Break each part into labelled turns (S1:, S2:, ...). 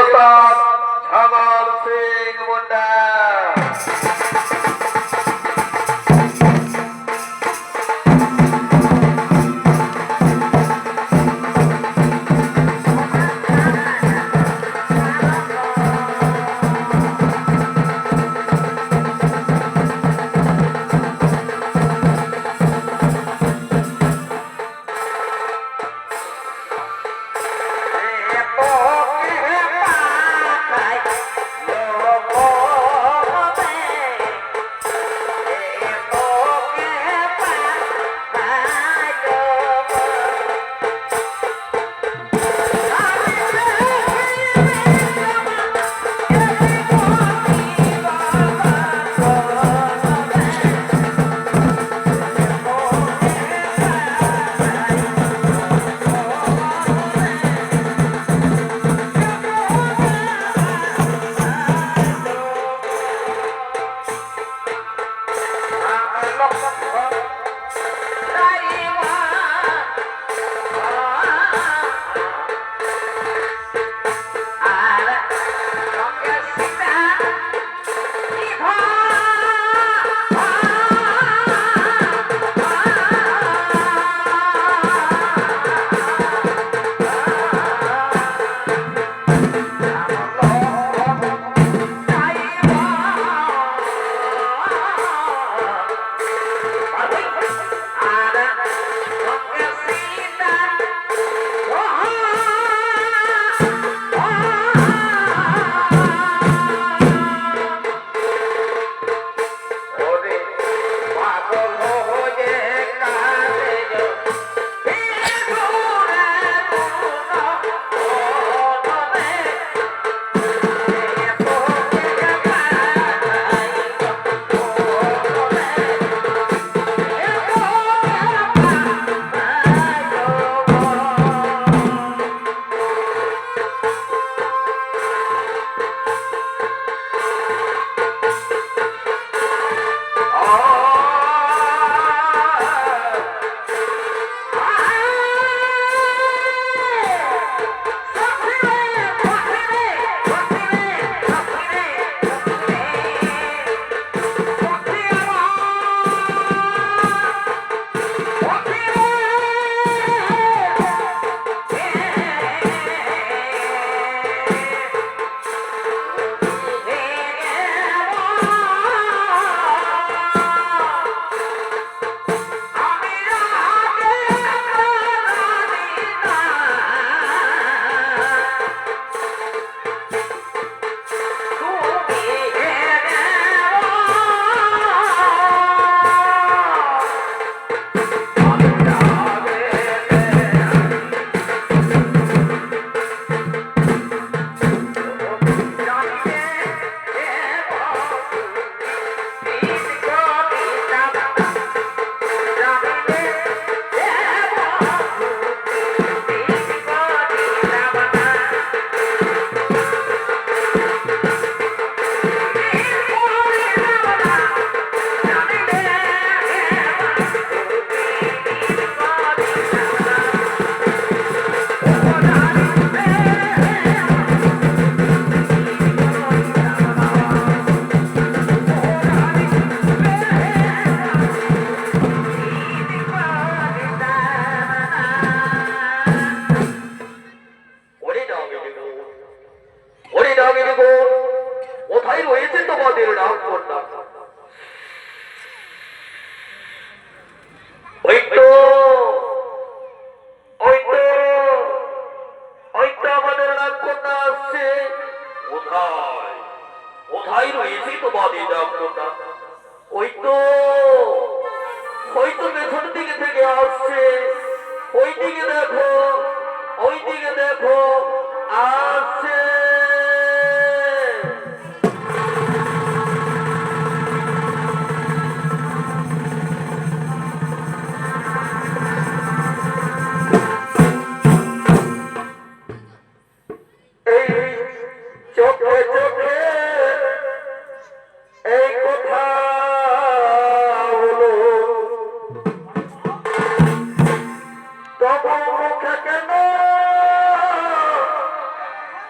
S1: ওস্তাদ ছাগল সিং মুন্ডা।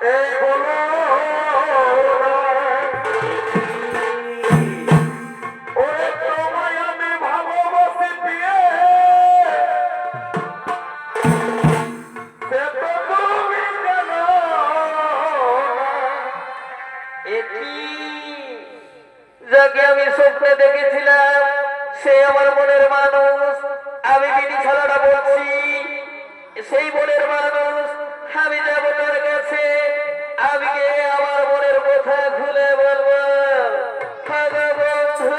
S2: Hey!
S1: শোনো ওরে তোমায় আমি ভালোবাসি দিয়ে সে তো তুমি জানো এটি যাকে আমি স্বপ্নে দেখেছিলাম সে আমার মনের মানুষ আমি বিনি ছাড়াটা বলছি সেই মনের মানুষ আমি যাব তার কাছে আমি গিয়ে আমার মনের কথা খুলে বলবো হাগো বন্ধু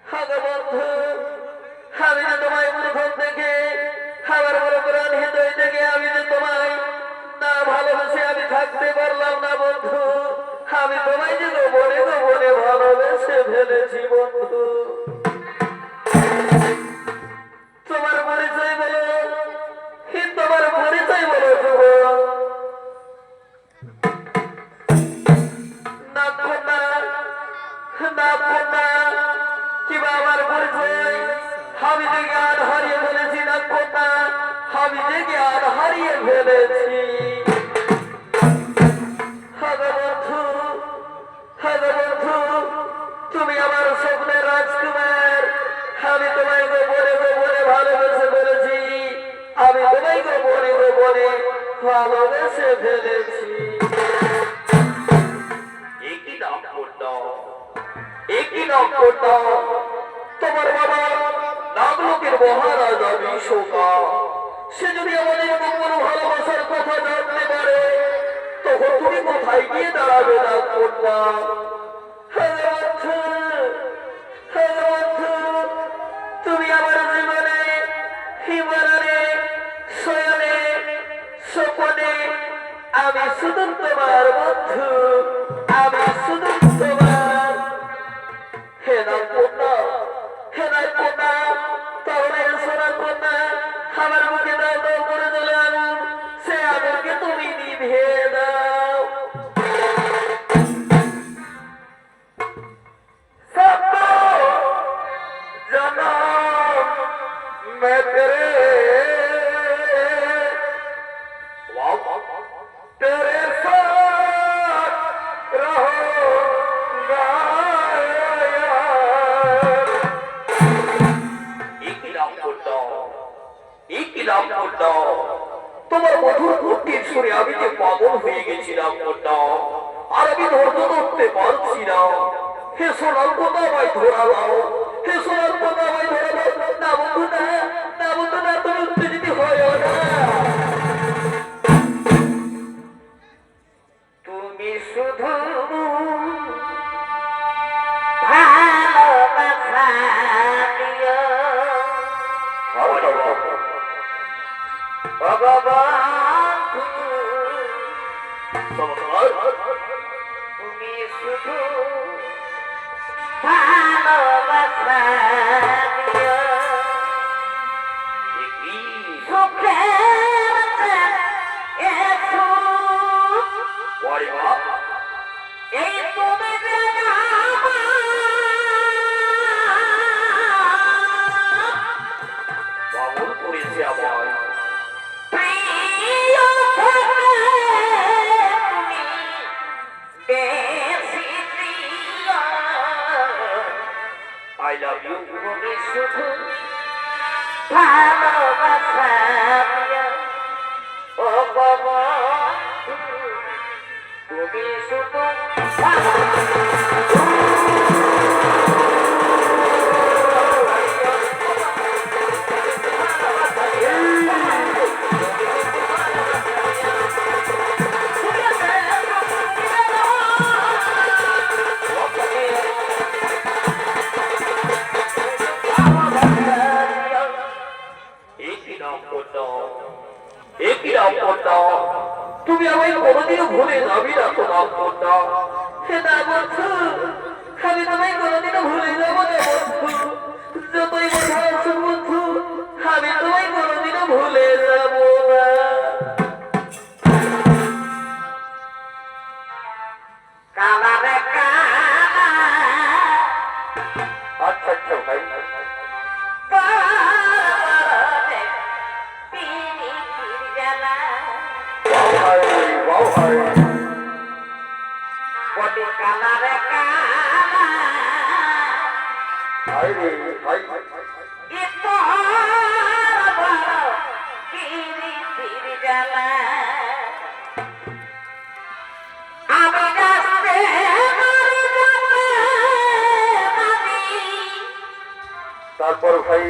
S1: হাগো বন্ধু আমি যে তোমায় প্রথম থেকে আমার বড় প্রাণ হৃদয় থেকে আমি যে তোমায় না ভালোবেসে আমি থাকতে পারলাম না বন্ধু আমি তোমায় যে গোপনে গোপনে ভালোবেসে ফেলেছি বন্ধু তোমার পরিচয় বলো তোমার পরিচয় বলো যুব না কন্যা না কন্যা কিবা আমার পরিচয় আমি যে জ্ঞান হারিয়ে ফেলেছি না কন্যা আমি যে জ্ঞান হারিয়ে ফেলেছি তুমি আমার স্বপ্নের রাজকুমার আমি তোমায় গোপনে গোপনে ভালোবেসে ফেলেছি আমি তোমায় গোপনে গোপনে ভালোবেসে ফেলেছি একই নাম করতাম তোমার বাবা নাগলোকের মহারাজা বিশ্বকা সে যদি আমাদের গোপন ভালোবাসার কথা জানতে পারে তখন তুমি কোথায় গিয়ে দাঁড়াবে না করবা তুমি আমার জীবনে হিমালয়ে শয়নে স্বপনে আমি শুধু তোমার বন্ধু আমি শুধু তোমার হে না কন্যা তাহলে সোনার কন্যা আমার মুখে দাও দাও করে চলে আনুন সে আগুনকে তুমি নিভিয়ে দাও मैं तेरे साथ रहूंगा তোমার মধুর কণ্ঠের সুরে আমি যে পাগল হয়ে গেছিলাম কন্যা আর আমি ধৈর্য ধরতে পারছি না হে সোনার কথা আমায় ধরা দাও হে সোনার কথা আমায় ধরা দাও না বন্ধু না বন্ধু না তুমি উত্তেজিত হয় না তুমি শুধু ভালোবাসা দিও ভগবান তুমি শুধু ভালোবাসা দিও এই তুমি বাবুল করেছে আমার I love you তুমি শুধু ভালোবাসা দিও ও বাবা তুমি শুধু তুমি আমায় কোনোদিনও ভুলে যাবি না তোমার কন্যা সেটা বলছো আমি তোমায় কোনোদিনও ভুলে যাবো না বন্ধু যতই কথা আছো বন্ধু আমি তোমায় কোনোদিনও ভুলে যাবো না কালারে কালা আচ্ছা ভাই হায় রে হায় তারপর ভাই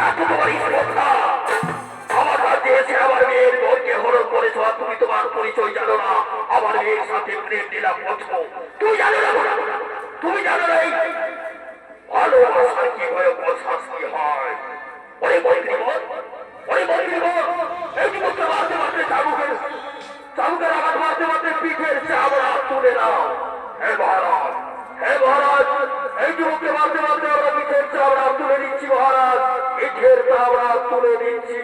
S2: এত তোমার ইসমত না আমার রাজ্যে এসে আমার মেয়ের বোনকে
S1: অপহরণ করেছো আর তুমি তোমার পরিচয় জানো না। আমার মেয়ের সাথে প্রেম নিলাম করছো, তুমি জানো না, তুমি জানো না এই ভালোবাসার কি ভয়ঙ্কর শাস্তি হয়। ওরে মন্ত্রী বল, ওরে মন্ত্রী বল, এই যুবককে মারতে মারতে চাবুকের আঘাত মারতে মারতে পিঠের চামড়া তুলে নাও। হে মহারাজ, হে মহারাজ, এই যুবককে মারতে মারতে আমরা পিঠের চামড়া তুলে দিচ্ছি মহারাজ, পিঠের চামড়া তুলে দিচ্ছি।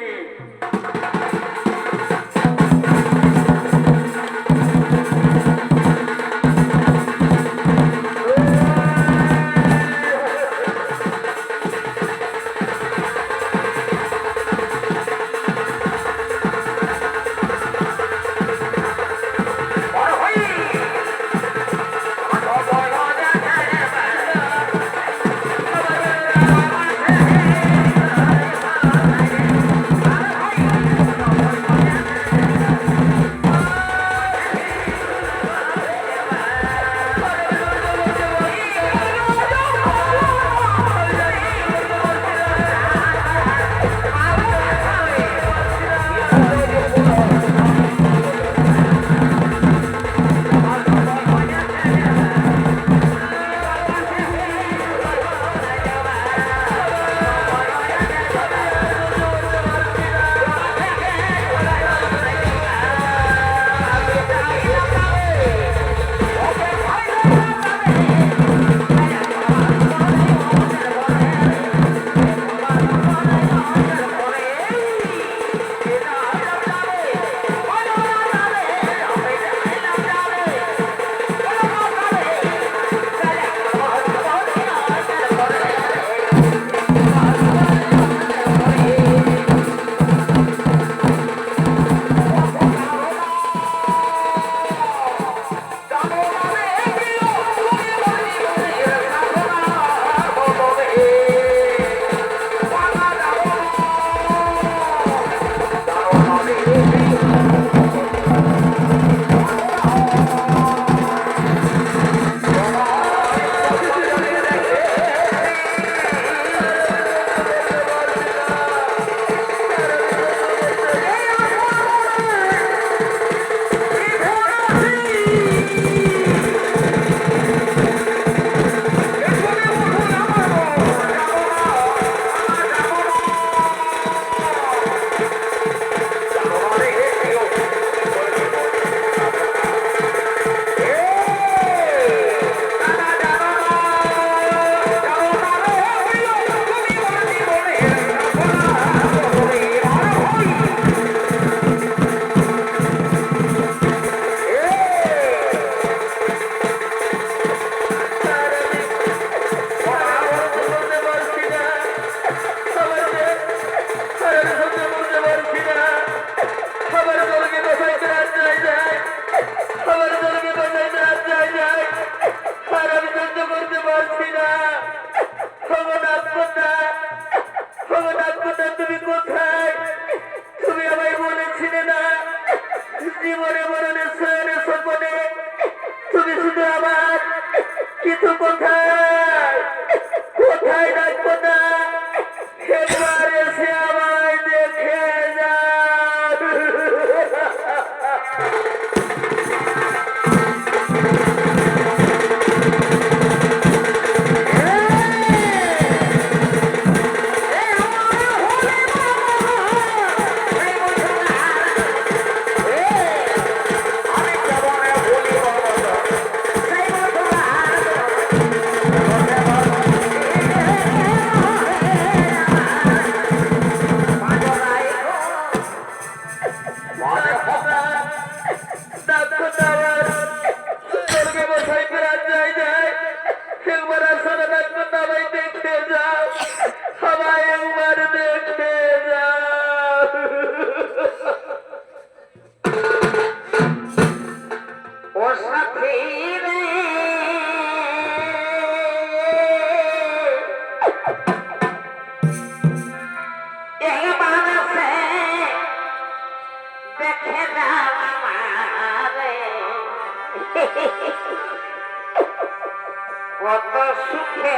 S2: কত সুখে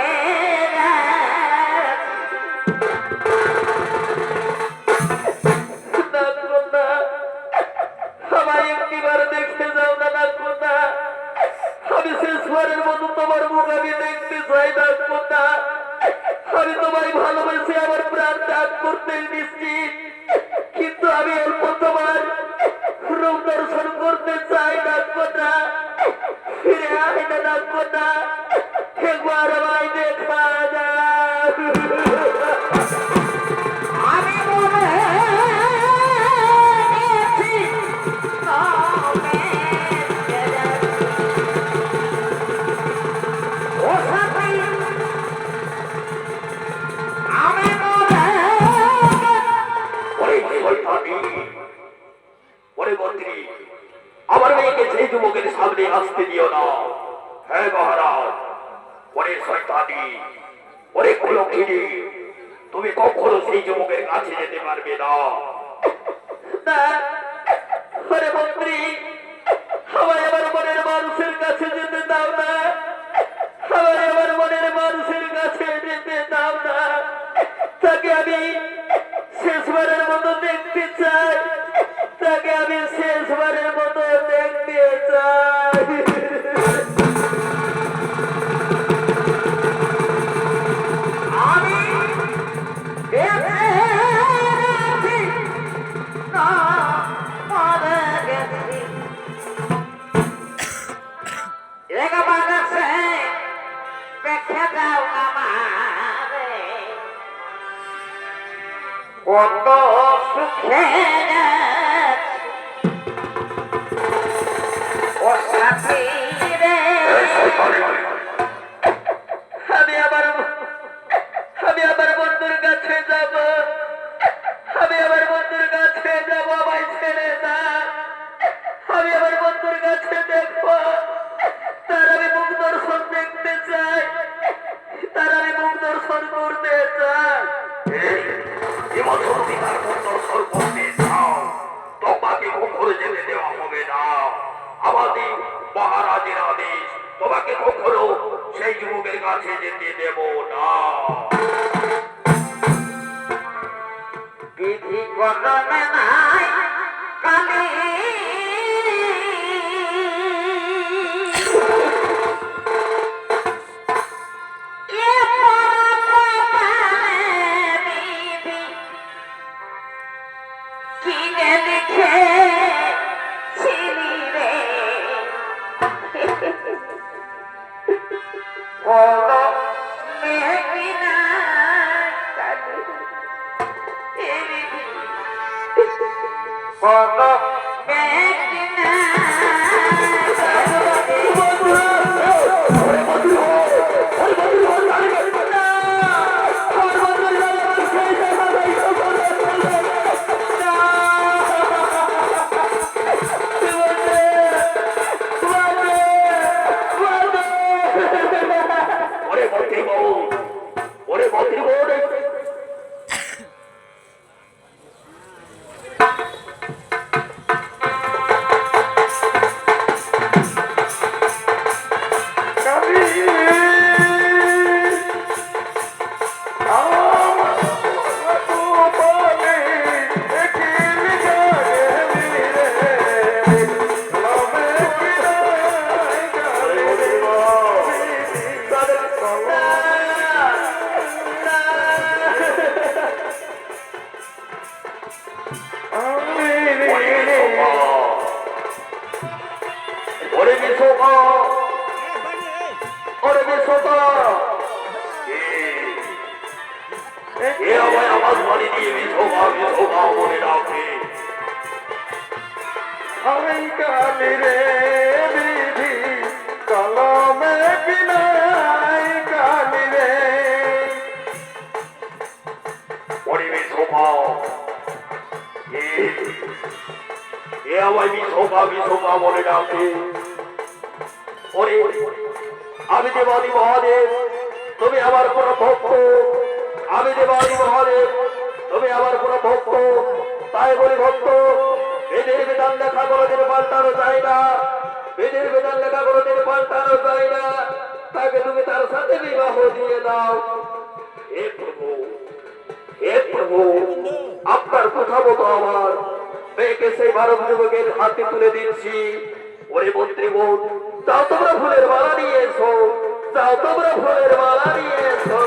S1: করতে নিশ্চিত, কিন্তু আমি অল্প তোমার রূপ দর্শন করতে চাই। ডাকবো না, ফিরে আয় না, ডাকবো না, একবার আমায় দেখা যায়।
S2: আমি মনে গেছি ও সাথী আমি মনে
S1: ওরে শয়তানি, ওরে মন্ত্রী, আমার মেয়েকে সেই যুবকের সামনে আসতে দিও না। হ্যাঁ মহারাজ। ওরে শয়তানি, ওরে কুলক্ষিনী, তুমি কখনো সেই যুবকের কাছে যেতে পারবে না। ওরে মন্ত্রী, আমায় আমার মনের মানুষের কাছে যেতে দাও না, আমায় আমার মনের মানুষের কাছে যেতে দাও না। তাকে আমি শেষবারের মতো দেখতে চাই, তাকে আমি শেষবারের মতো দেখতে চাই।
S2: আমি কত সুখে ও সাথী রে
S1: আমি আমার বন্ধুর কাছে যাব, আমি আমার বন্ধুর কাছে যাব, আমায় ছেড়ে না। আমি আমার বন্ধুর কাছে দেখবো, তার আমি মুখ দর্শন দেখতে চাই, তার আমি মুখ দর্শন করতে চাই। তোমাকে কখনো যেতে দেওয়া হবে না। আমাদের মহারাজের আদেশ, তোমাকে কখনো সেই যুবকের কাছে যেতে দেব না।
S2: বিধি কলমে নাই কালি কিনে লিখে ছিলি রে কলমে বিনা কালি কলমে বিনা
S1: ওরে মন্ত্রী বউ, ওরে মন্ত্রী বউ, ওরে বিশ্বকা, ওরে বিশ্বকা, এ আমায় আওয়াজ বাড়ি দিয়ে বিশ্বকা বিশ্বকা বলে ডাকে।
S2: আমি কালি রে বিধি কলমে বিনাই কালি রে
S1: ওরে বিশ্বকা, এ আমায় বিশ্বকা বিশ্বকা বলে ডাকে। ওরে আমি দেবানী মহাদেব, তুমি আমার কোন ভক্ত। আমি দেবানী মহাদেব, তুমি আমার কোন ভক্ত। তাই বলি ভক্ত, বেদের বিধান লেখা কোনোদিন পাল্টানো যায় না, বেদের বিধান লেখা কোনোদিন পাল্টানো যায় না। তাকে তুমি তার সাথে বিবাহ দিয়ে দাও। হে প্রভু, হে প্রভু, আপনার কথা মতো আমার মেয়েকে সেই ভারত যুবকের হাতে তুলে দিচ্ছি। ওরে মন্ত্রী বোন, যাও তোমরা ফুলের মালা নিয়ে এসো, যাও তোমরা ফুলের মালা নিয়ে এসো।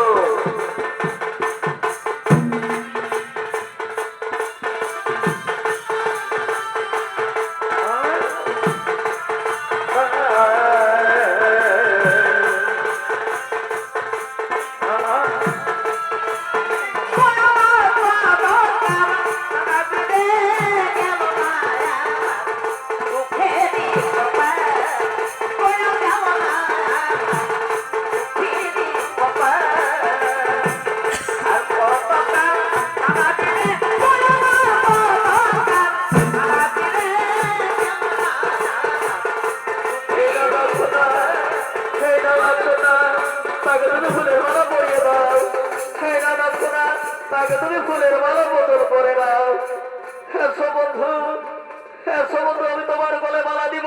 S1: তাকে তুমি ফুলের মালা বদল করে নাও। এসো বন্ধু, এসো বন্ধু, আমি তোমার গলে মালা দিব।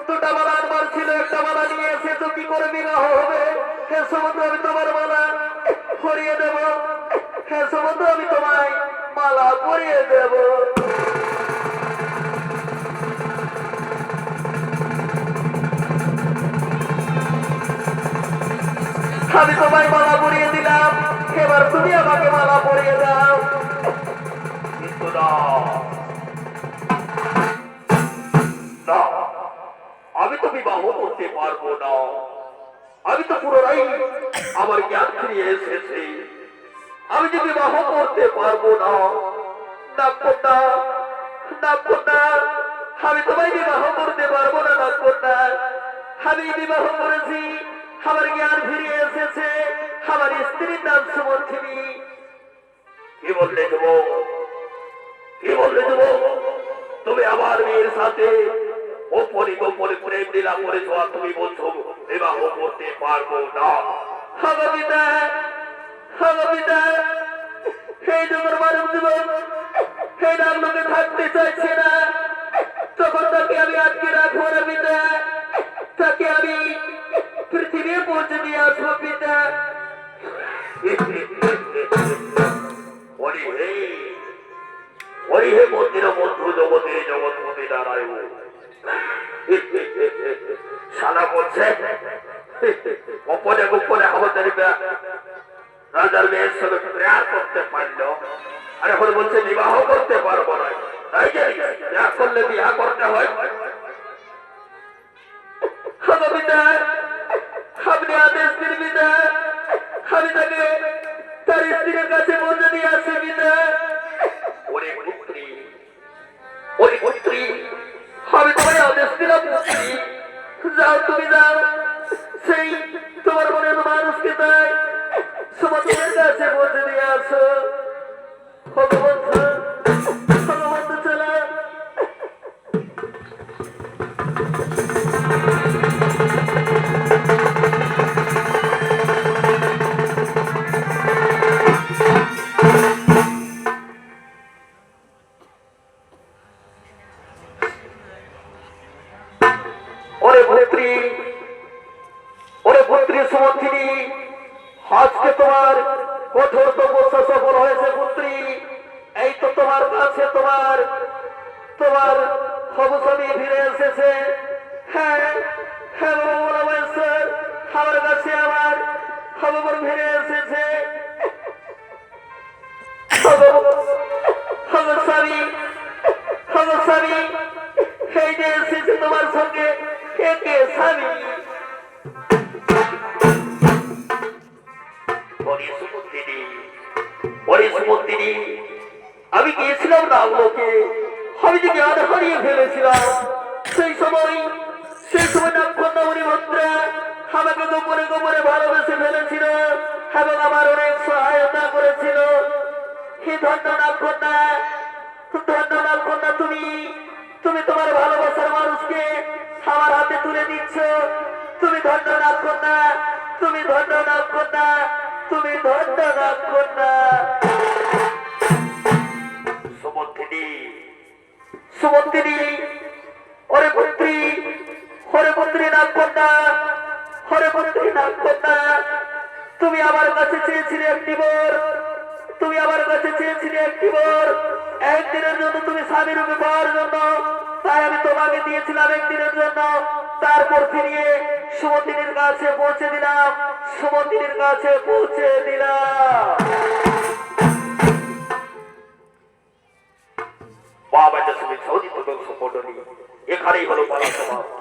S1: দুটা মালা আনবার ছিল, একটা মালা নিয়ে এসেছো, কি করে বিবাহ হবে? এসো বন্ধু, আমি তোমার মালা পরিয়ে দেব। এসো বন্ধু, আমি তোমায় মালা পরিয়ে দেব। আমি তোমায় মালা পরিয়ে দিলাম, এবার তুমি আমাকে মালা পরিয়ে দাও।
S2: কিন্তু না, না, আমি তো বিবাহ করতে পারবো না। আমি তো পুনরাই আমার জ্ঞান ফিরিয়ে এসেছি। আমি যে বিবাহ করতে পারবো না। নাগকন্যা, নাগকন্যা, আমি তোমায় বিবাহ করতে পারবো না নাগকন্যা। আমি বিবাহ করেছি, আমার জ্ঞান ফিরিয়ে এসেছে। আমার স্ত্রীর নাম সুমন্থিনী। কি বললে যুবক, কি বললে যুবক? তুমি আমার মেয়ের সাথে গোপনে গোপনে প্রেম লীলা করেছো, আর তুমি বলছো বিবাহ করতে পারবো না।
S1: হগো পিতা, হগো পিতা, সেই যুগের মানব জীবন সেই নাগলোকে থাকতে চাইছে না, তখন তাকে আমি আটকে রাখবো না পিতা। তাকে আমি পৃথিবী পৌঁছে দিয়ে আসবো পিতা।
S2: হরি হে, হরি হে মন্দির বন্ধু জগতের জগৎপতি নারায়ণ। শালা বলছে গোপনে গোপনে আমাদের রাজার মেয়ের সঙ্গে প্রেয়ার করতে পারলো, আর এখন বলছে বিবাহ করতে পারবো না। তাই যে বিবাহ করলে বিবাহ করতে হয়।
S1: হগো পিতা, আপনি আদেশ দিন পিতা। আমি তাকে তার স্ত্রীর কাছে পৌঁছে দিয়ে আসছি পিতা।
S2: ওরে পুত্রী, ওরে পুত্রী,
S1: আমি তোমায় আদেশ দিলাম পুত্রী, যাও তুমি যাও, সেই তোমার মনের মানুষকে তাই সুমন্তের কাছে পৌঁছে দিয়ে আসো। ভগবন্ত, ভগবন্ত চলা। ওরে পুত্রী, ওরে পুত্রী সুমন্থিনী, আজকে তোমার কঠোর তপস্যা সফল হয়েছে পুত্রী। এই তো তোমার কাছে তোমার তোমার হবস্বামী ফিরে এসেছে। হ্যাঁ, হ্যাঁ স্যার, আমার কাছে আমার খবর ফিরে এসেছে। খবর স্বামী, খবর স্বামী, এই যে এসেছে তোমার সঙ্গে কে স্বামী?
S2: ওরে সুমন্তিনী, ওরে সুমন্তিনী,
S1: আমি গিয়েছিলাম নাগলোকে, আমি যে জ্ঞান হারিয়ে ফেলেছিলাম। সেই সময় নাগকন্যা মণিভদ্রা আমাকে গোপনে গোপনে ভালোবেসে ফেলেছিল এবং আমার অনেক সহায়তা করেছিল। হে ধন্য নাগকন্যা, ধন্য নাগকন্যা, তুমি তুমি তোমার ভালোবাসার মানুষকে আমার হাতে তুলে দিচ্ছ। তুমি ধন্য নাগকন্যা, তুমি ধন্য নাগকন্যা, তুমি ধন্য নাগকন্যা।
S2: সুমন্তিনী,
S1: সুমন্তিনী, ওরে পুত্রী, ওরে পুত্রী নাগকন্যা, ওরে পুত্রী নাগকন্যা, তুমি আমার কাছে চেয়েছিলে একটি বর, তুমি আমার কাছে চেয়েছিলে একটি বর, একদিনের জন্য তুমি স্বামী রূপে পাওয়ার জন্য। তাই আমি তোমাকে দিয়েছিলাম একদিনের জন্য, তারপর ফিরিয়ে সুমন্তিনীর কাছে পৌঁছে দিলাম, সুমন্তিনীর কাছে পৌঁছে দিলাম।
S2: বাবা তুমি সৌদিত বংশ মন্ডলী, এখানেই হলো পালা সমাপ্ত।